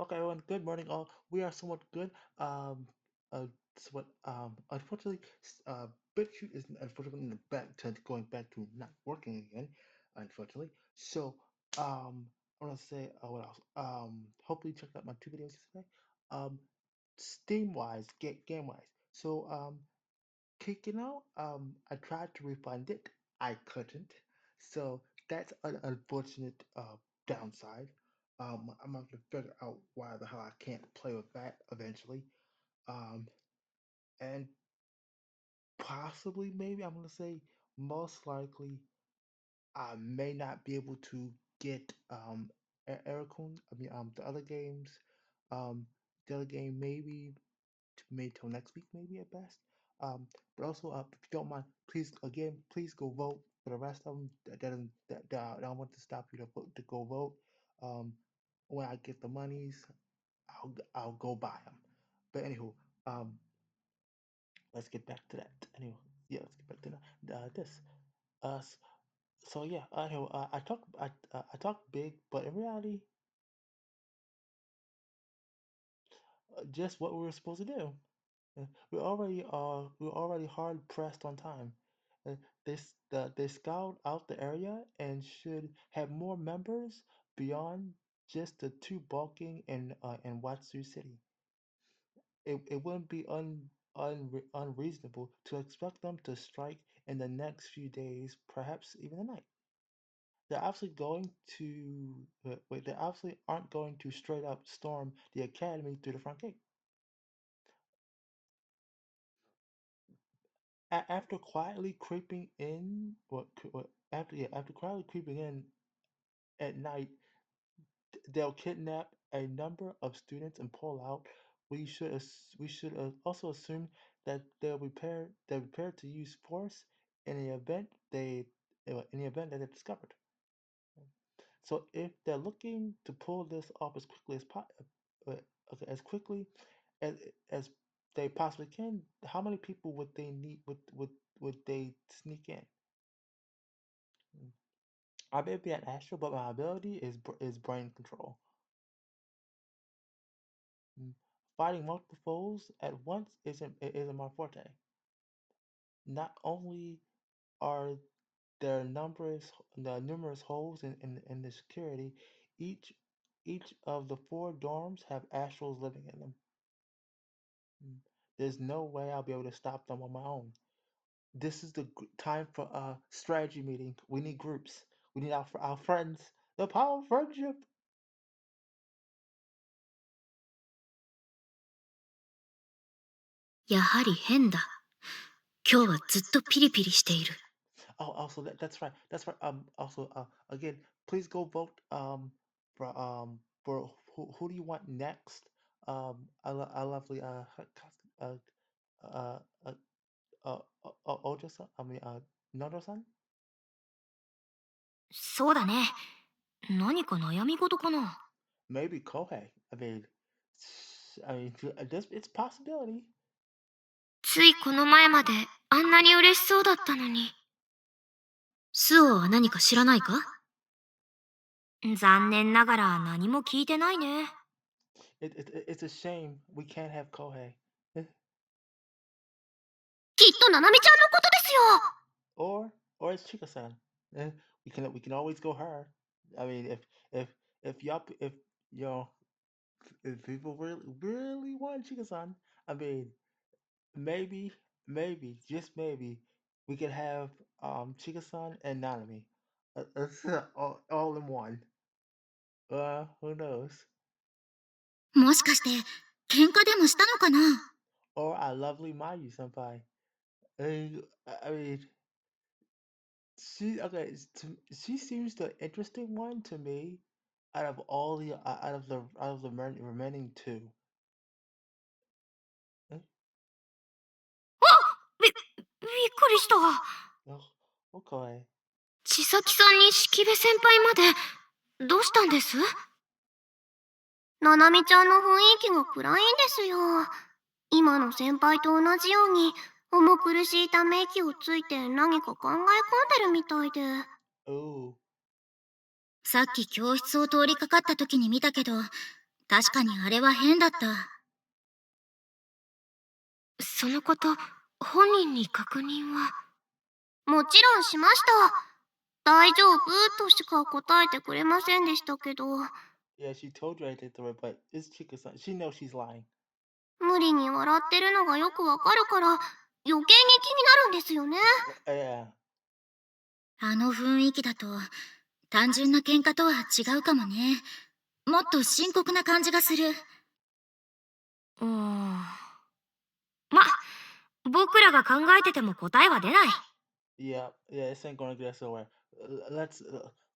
Okay, everyone. Good morning, all. We are somewhat good. Uh, unfortunately, BitChute is unfortunately in the back to going back to not working again. Unfortunately, so I want to say what else? Hopefully, you checked out my two videos yesterday. Um, Steam wise, game wise. So kicking out. I tried to refund it. I couldn't. So that's an unfortunate downside. I'm gonna have to figure out why the hell I can't play with that eventually. Um, and possibly, maybe I'm gonna say most likely I may not be able to get Ericon. I mean, the other games. Um, the other game maybe maybe till next week, maybe at best. Um, but also, if you don't mind, please again, please go vote for the rest of them. That I don't want to stop you to vote, to go vote. Um, when I get the monies, I'll go buy them. But anywho, um, let's get back to that. Anyway, yeah, let's get back to this. Uh, s- so yeah, anyway, I talk big, but in reality, just what we were supposed to do. We're already hard pressed on time. Uh, they scout out the area and should have more members beyond just the two bulking in Watsu City. It wouldn't be unreasonable to expect them to strike in the next few days, perhaps even a night. They're obviously going to wait. They obviously aren't going to straight up storm the academy through the front gate. After quietly creeping in, after quietly creeping in at night, they'll kidnap a number of students and pull out. We should also assume that they're prepared to use force in the event that they're discovered. So if they're looking to pull this off as quickly uh, okay, as quickly as as they possibly can, how many people would they need? Would they sneak in? I may be an astral, but my ability is brain control. Mm. Fighting multiple foes at once isn't my forte. Not only are there numerous holes in the security, each each of the four dorms have astrals living in them. Mm. There's no way I'll be able to stop them on my own. This is the time for a strategy meeting. We need groups. We need our friends. The power of friendship. やはり変だ。今日はずっとピリピリしている。Oh, also that's right. That's right. Also, again, please go vote. For who do you want next? I lovely uh uh uh Ojo-san. I mean Nodo-san. そうだね。何か悩み事かな。Maybe Kohei. This it's a possibility. ついこの前まであんなに嬉しそうだったのに。スオは何か知らないか？残念ながら何も聞いてないね。It's a shame we can't have Kohei. きっとナナミちゃんのことですよ。or or it's Chika-san. Eh, we can always go her. I mean, if if you know if people really want Chika-san, I mean, maybe just maybe we could have Chika-san and Nanami, all in one. Who knows? もしかして喧嘩でもしたのかな？ Or our lovely Mayu senpai. I mean, she seems the interesting one to me out of the remaining two. えびっくりした。Oh, okay. 千咲さんに式部先輩までどうしたんです？ナナミちゃんの雰囲気が暗いんですよ。今の先輩と同じように重苦しいため息をついて何か考え込んでるみたいで。Oh, さっき教室を通りかかった時に見たけど、確かにあれは変だった。そのこと、本人に確認は。もちろんしました。大丈夫としか答えてくれませんでしたけど、Yeah, she told you everything to her, but it's Chica-san. She knows she's lying. 無理に笑ってるのがよくわかるから余計に気になるんですよね。Yeah. あの雰囲気だと単純な喧嘩とは違うかもね。もっと深刻な感じがする。ま、僕らが考えてても答えは出ない。Yeah, yeah, this ain't gonna get us nowhere. Let's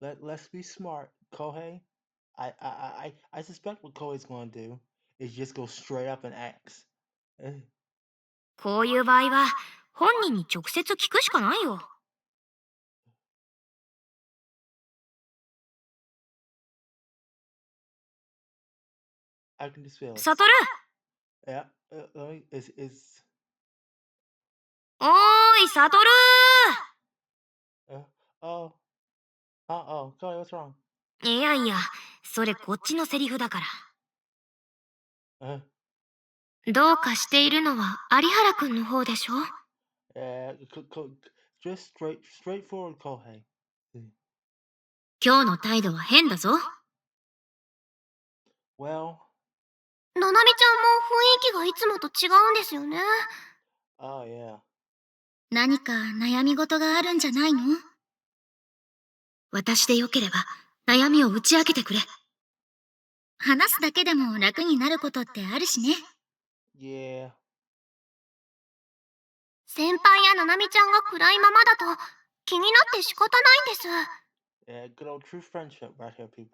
let's be smart, Kohei. I suspect what Kohei's gonna do is just go straight up and ask.こういう場合は本人に直接聞くしかないよ。I can just feel it. サトル。Yeah, let me, is, おーい、サトル。 uh, oh, oh, Kohei, what's wrong? いやいや、それこっちのセリフだから。Uh, どうかしているのは有原くんの方でしょ。just straightforward, Kohei. 今日の態度は変だぞ。Well, ななみちゃんも雰囲気がいつもと違うんですよね。oh yeah. 何か悩み事があるんじゃないの？私でよければ悩みを打ち明けてくれ。話すだけでも楽になることってあるしね。Yeah. 先輩やななみちゃんが暗いままだと気になって仕方ないんです。Yeah, good old true friendship right here, people.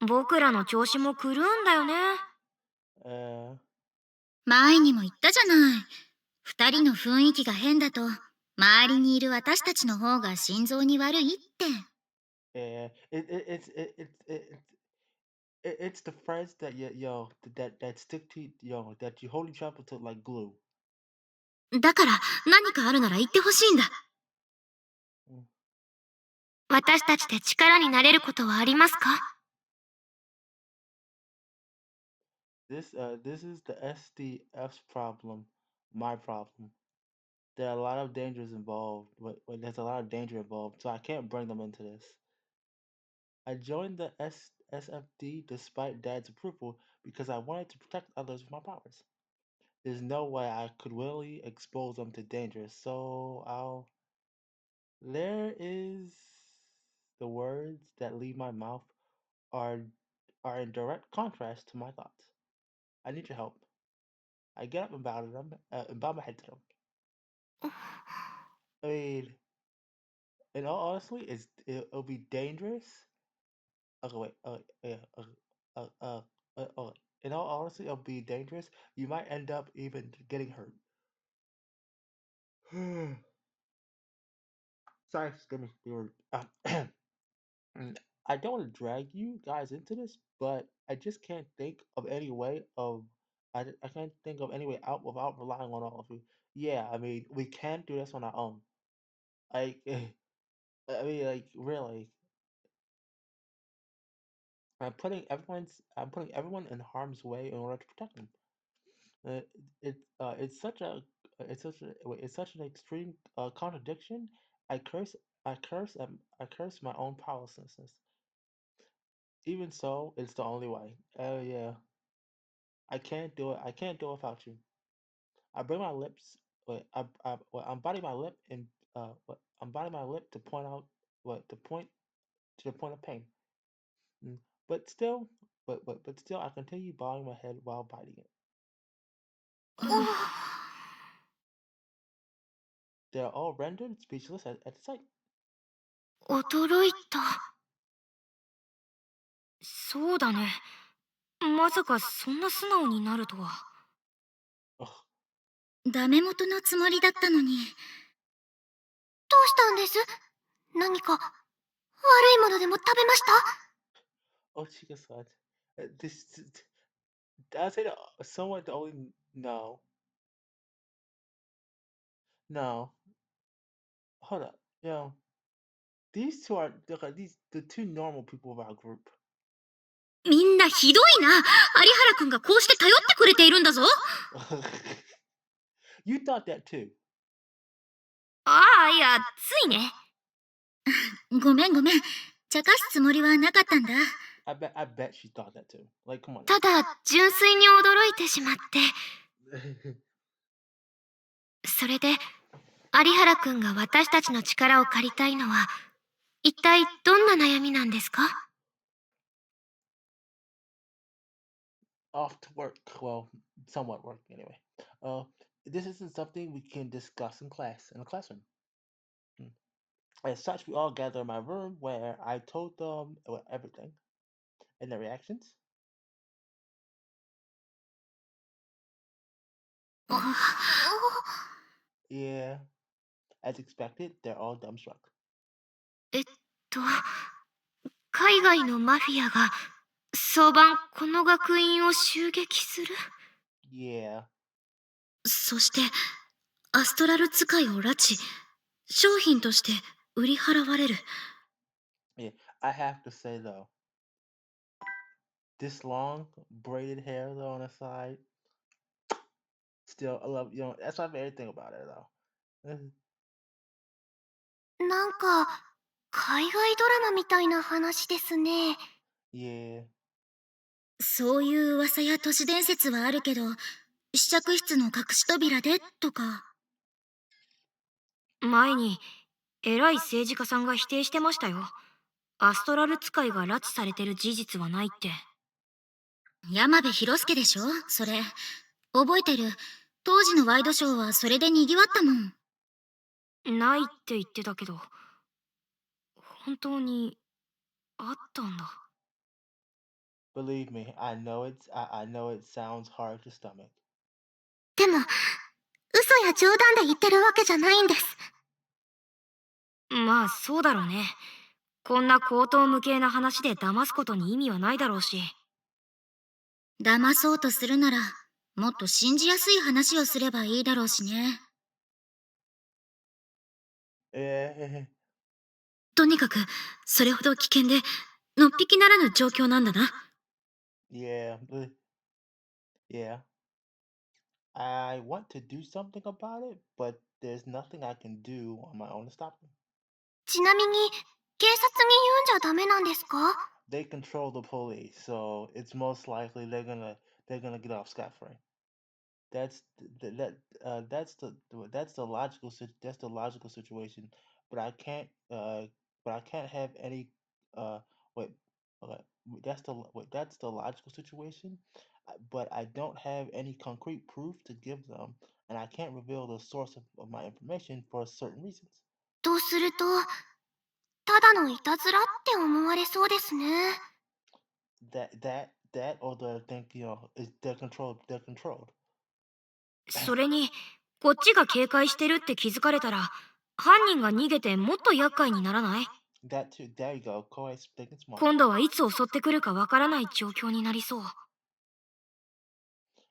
僕らの調子も狂うんだよね。uh, 前にも言ったじゃない。二人の雰囲気が変だと周りにいる私たちの方が心臓に悪いって。yeah, it's the friends that that stick to that you hold each other to like glue. だから何かあるなら言ってほしいんだ。Mm. 私たちで力になれることはありますか？ This is the SDF's problem, my problem. There are a lot of dangers involved, but there's a lot of danger involved, so I can't bring them into this. I joined the SFD despite Dad's approval because I wanted to protect others with my powers. There's no way I could willingly expose them to danger, so I'll. There is the words that leave my mouth are are in direct contrast to my thoughts. I need your help. I get up and bow to them, and bow my head to them. I mean, in all honestly, it'll be dangerous. Okay, wait. Yeah. In all honesty, it'll be dangerous. You might end up even getting hurt. Sorry, excuse me. Be rude. Mm, I don't want to drag you guys into this, but I just can't think of any way of. I can't think of any way out without relying on all of you. Yeah, I mean, we can't do this on our own. Like, I mean, like, really. I'm putting everyone in harm's way in order to protect them. Uh, it's such a it's such an extreme contradiction. I curse I curse my own powerlessness. Even so, it's the only way. Oh yeah, I can't do it. I can't do it without you. I bring my lips. I'm biting my lip and I'm biting my lip to point out what to point to the point of pain. Mm, But still, but still, I continue bowing my head while biting it. They are all rendered speechless at the sight. 驚いた。そうだね。まさかそんな素直になるとは。Ugh. ダメ元のつもりだったのに。どうしたんです？何か悪いものでも食べました？ Oh, Chica-san. This I say that someone to only no, no. Hold up, these two are these the two normal people of our group. みんなひどいな。有原くんがこうして頼ってくれているんだぞ。You thought that too. ああ、いや、ついね。ごめん。茶化すつもりはなかったんだ。I bet she thought that too. Like, come on た now. だ、純粋に驚いてしまって。それで、有原くんが私たちの力を借りたいのは、一体どんな悩みなんですか？ Off to work. Well, somewhat work anyway. Uh, this isn't something we can discuss in a classroom. Mm. As such, we all gather in my room where I told them everything and their reactions. Yeah, as expected, they're all dumbstruck. えっと、海外のマフィアが早晩この学院を襲撃する。 Yeah, そしてアストラル使いを拉致、商品として売り払われる。yeah. I have to say though, this long braided hair though on the side, still I love. That's my favorite thing about it though. なんか海外ドラマみたいな話ですね。Yeah, そういう噂や都市伝説はあるけど、試着室の隠し扉でとか。前に偉い政治家さんが否定してましたよ。アストラル使いが拉致されてる事実はないって。山辺博介でしょそれ。覚えてる。当時のワイドショーはそれで賑わったもん。ないって言ってたけど、本当にあったんだ。believe me, I know it sounds hard to stomach. でも、嘘や冗談で言ってるわけじゃないんです。まあそうだろうね。こんな荒唐無稽な話で騙すことに意味はないだろうし。騙そうとするなら、もっと信じやすい話をすればいいだろうしね。Yeah, とにかく、それほど危険で、のっぴきならぬ状況なんだな。yeah, yeah. I want to do something about it, but there's nothing I can do on my own to stop them. ちなみに、警察に言うんじゃダメなんですか？ They control the police, so it's most likely they're gonna get off scot free. That's th- that that's the logical situation, but I can't have any uh wait okay, that's the logical situation, but I don't have any concrete proof to give them, and I can't reveal the source of my information for certain reasons. とすると、ただのいたずらって思われそうですね。That or the think is they're controlled. それに、こっちが警戒してるって気づかれたら、犯人が逃げてもっと厄介にならない？ That too. There you go. Koi's thinking smart. 今度はいつ襲ってくるかわからない状況になりそう。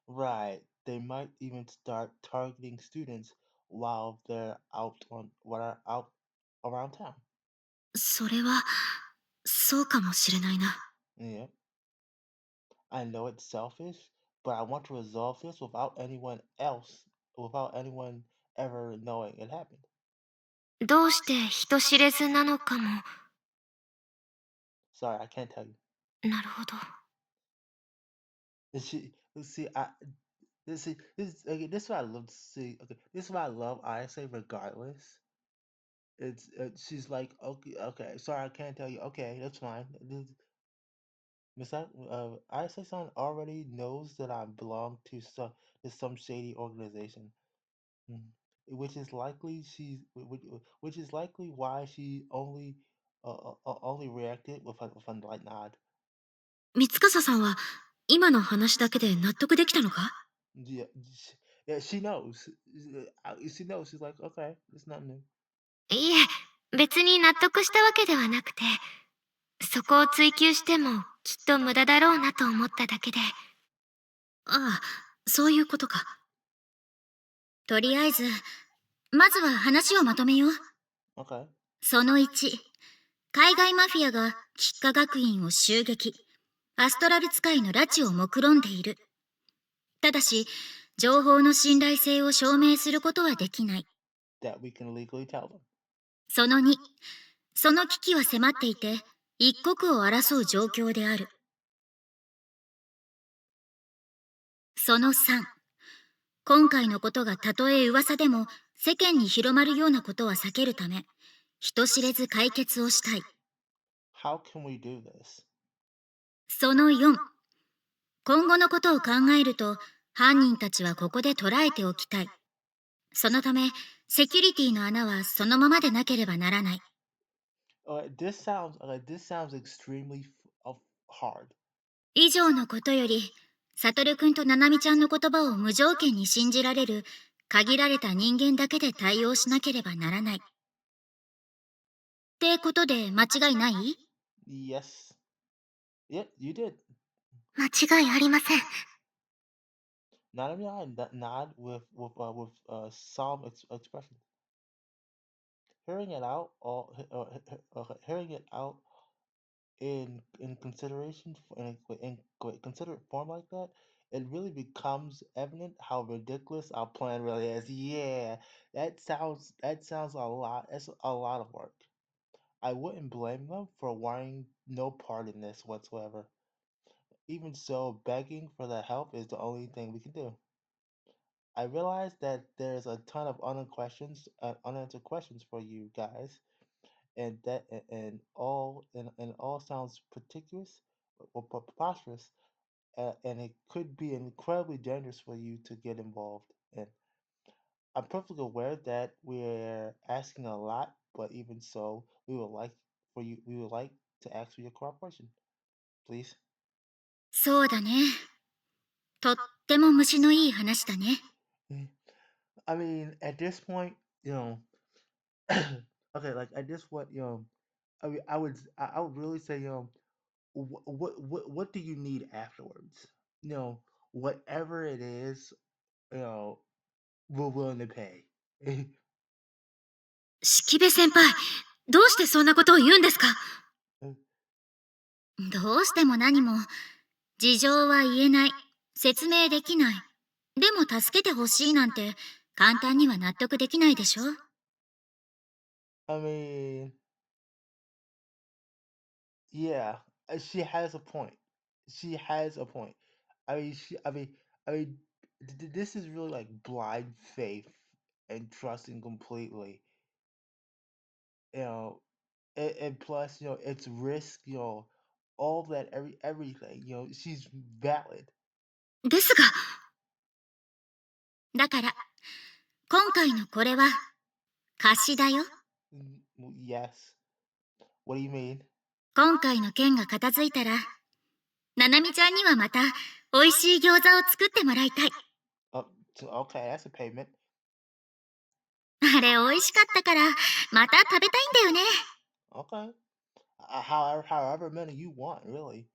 Right. They might even start targeting students while are out around town. それは、そうかもしれないな。Yeah. I know it's selfish, but I want to resolve this without anyone ever knowing it happened. どうして人知れずなのかも。Sorry, I can't tell you. なるほど。And see, this is what I love to see. Okay, this is what I love. I say regardless. It's she's like okay. Sorry, I can't tell you. Okay, that's fine. Miss I say someone already knows that I belong to some shady organization, mm, which is likely why she only reacted with a light nod. 三笠さんは、今の話だけで納得できたのか？ Yeah, yeah, she knows. She knows. She's like, okay, it's not new. いえ、別に納得したわけではなくて、そこを追求してもきっと無駄だろうなと思っただけで。ああ、そういうことか。とりあえず、まずは話をまとめよう。Okay. その1、海外マフィアが菊花学院を襲撃。アストラル使いの拉致を目論んでいる。ただし、情報の信頼性を証明することはできない。that we can legally tell them. その2、その危機は迫っていて、一刻を争う状況である。その3、今回のことがたとえ噂でも世間に広まるようなことは避けるため、人知れず解決をしたい。How can we do this? その4、今後のことを考えると、犯人たちはここで捉えておきたい。そのため、セキュリティの穴はそのままでなければならない。This sounds extremely hard. 以上のことより、サトルくんとナナミちゃんの言葉を無条件に信じられる、限られた人間だけで対応しなければならない。ってことで間違いない？ Yes. Yeah, you did. 間違いありません。Nanami nod with solemn expression. Hearing it out, hearing it out in consideration in considerate form like that, it really becomes evident how ridiculous our plan really is. Yeah, that sounds a lot. It's a lot of work. I wouldn't blame them for wanting no part in this whatsoever. Even so, begging for the help is the only thing we can do. I realize that there's a ton of unanswered questions for you guys, and all sounds pretentious or preposterous, and it could be incredibly dangerous for you to get involved in. I'm perfectly aware that we're asking a lot, but even so, we would like to ask for your cooperation, please. そうだね。とっても虫のいい話だね。I mean, at this point, you know, okay, like at this point, I mean, I would really say, what do you need afterwards? Whatever it is, you know, we're willing to pay. 式部先輩、どうしてそんなことを言うんですか？どうしても何も、事情は言えない、説明できない。でも助けてほしいなんて簡単には納得できないでしょ？ I mean, yeah, she has a point. She has a point. I mean, I mean, this is really like blind faith and trusting completely. You know, and plus, it's risk. All that, everything. She's valid. ですが、だから、今回のこれは貸しだよ。Yes. What do you mean? 今回の件が片付いたら、ななみちゃんにはまた美味しい餃子を作ってもらいたい。Oh, okay, that's a payment. あれ美味しかったから、また食べたいんだよね。Okay. However many you want, really.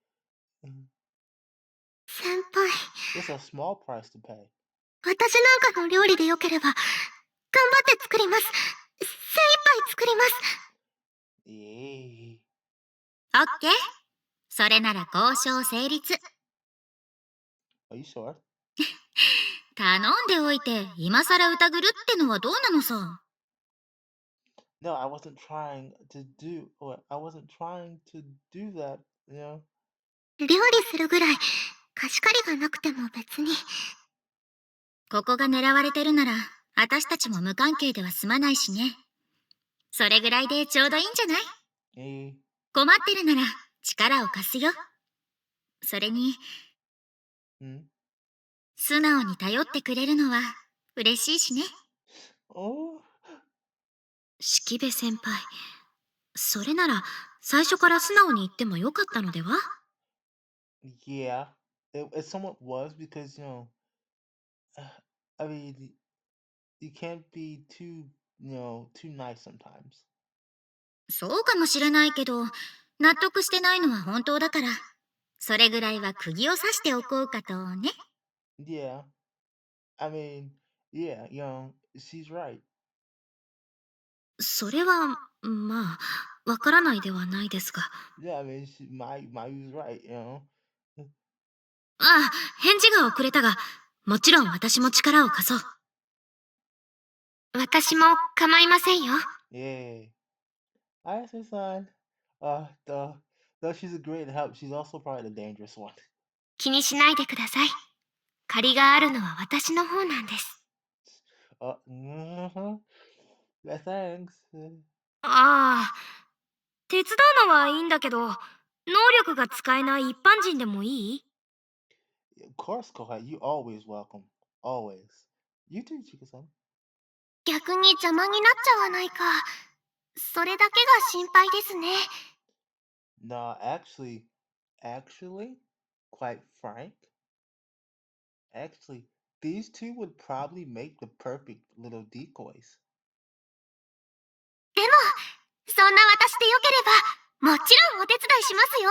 先輩、It's a small price to pay. 私なんかの料理でよければ、頑張って作ります。精一杯作ります。Yeah. オッケー。それなら交渉成立。Are you sure? 頼んでおいて、今更疑るってのはどうなのさ。No, I wasn't trying to do. I wasn't trying to do that. You know. 料理するぐらい、貸し借りがなくても別に。ここが狙われてるなら、私たちも無関係では済まないしね。それぐらいでちょうどいいんじゃない？ Yeah. 困ってるなら力を貸すよ。それに、Hmm? 素直に頼ってくれるのは嬉しいしね。Oh. 式部先輩、それなら最初から素直に言ってもよかったのでは？ Yeah. It somewhat was because I mean, you can't be too nice sometimes. そうかもしれないけど、納得してないのは本当だから、それぐらいは釘を刺しておこうかとね。Yeah. I mean, yeah. She's right. それは、まあ、わからないではないですが。Yeah. I mean, my was right. ああ、返事が遅れたが、もちろん私も力を貸そう。私も構いませんよ。Yay. I see, son. Though she's a great help, she's also probably the dangerous one. 気にしないでください。借りがあるのは私の方なんです。Mm-hmm. Yeah, thanks. ああ、手伝うのはいいんだけど、能力が使えない一般人でもいい？ Of course, Kohai, you always welcome. Always. You too, Chika-san. 逆に邪魔になっちゃわないか。それだけが心配ですね。No, actually, quite frank, actually, these two would probably make the perfect little decoys. でも、そんな私でよければ、もちろんお手伝いしますよ。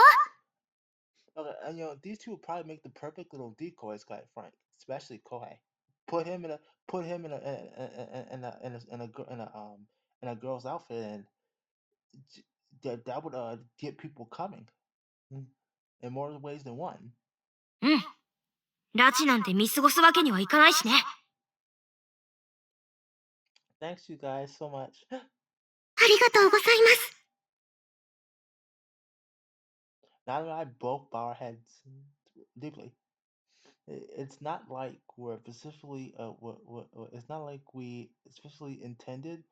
Okay, and these two would probably make the perfect little decoys, quite frank, especially Kohei. Put him in a put him in a girl's outfit, and that would get people coming, mm, in more ways than one. うん。拉致なんて見過ごすわけにはいかないしね。Thanks, you guys, so much. ありがとうございます。Now that I both bow our heads deeply. It's not like we're specifically it's not like we specifically intended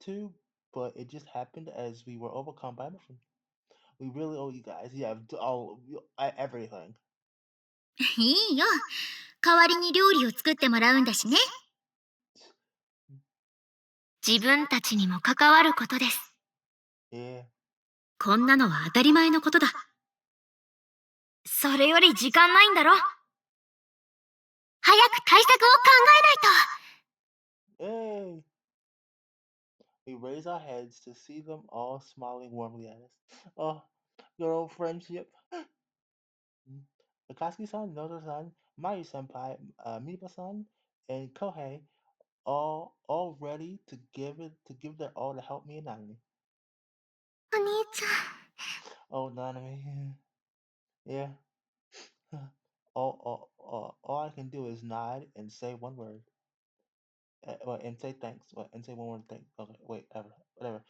to, but it just happened as we were overcome by emotion. We really owe you guys. Yeah, all everything. いいよ。代わりに料理を作ってもらうんだしね。自分たちにも関わることです。Yeah. こんなのは当たり前のことだ。それより時間ないんだろ。早く対策を考Hey. We raise our heads to see them all smiling warmly at us. Oh, good old friendship. Akatsuki-san, Noto-san, Mayu-senpai, Miba-san, and Kohei all ready to give their all to help me and Nanami. えないと。お兄ちゃん。Oh, Nanami. Yeah. All I can do is nod and say one word. And say thanks. And say one word thanks. Okay, wait, whatever.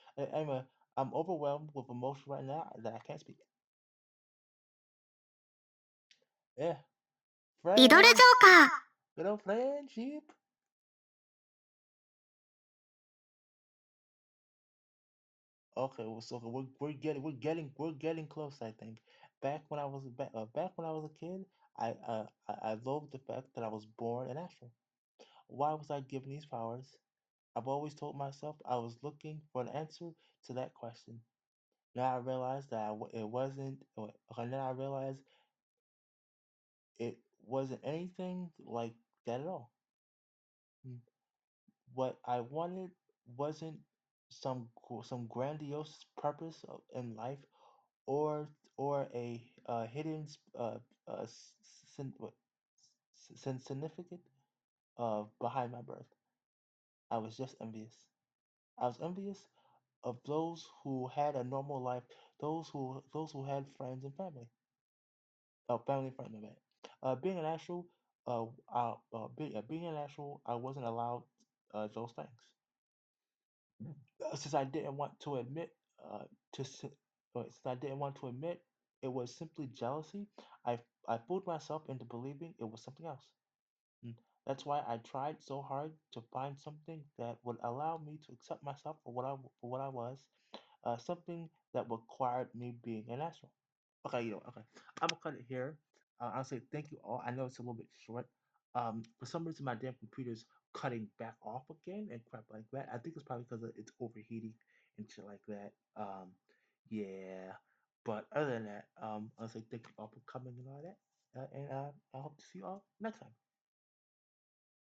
I'm overwhelmed with emotion right now that I can't speak. Yeah. リドルジョ Friends. ーカー。Good old friendship. Okay, well, so we're getting close. I think. Back when I was a kid, I loathed the fact that I was born an astral. Why was I given these powers? I've always told myself I was looking for an answer to that question. Now I realize that it wasn't. Okay, now I realize it wasn't anything like that at all. Hmm. What I wanted wasn't some grandiose purpose in life, or a hidden what, significant behind my birth. I was just envious. I was envious of those who had a normal life, those who had friends and family. Family and friends, my bad. Being an actual, being an actual, I wasn't allowed those things. Since I didn't want to admit, to si- since I didn't want to admit it was simply jealousy, I I fooled myself into believing it was something else. Mm. That's why I tried so hard to find something that would allow me to accept myself for what I was, something that required me being an asshole. Okay, okay. I'm gonna cut it here. I'll say thank you all. I know it's a little bit short. For some reason, my damn computer's cutting back off again and crap like that. I think it's probably because it's overheating and shit like that. Yeah. But other than that, I'll say thank you all for coming and all that. And I hope to see you all next time.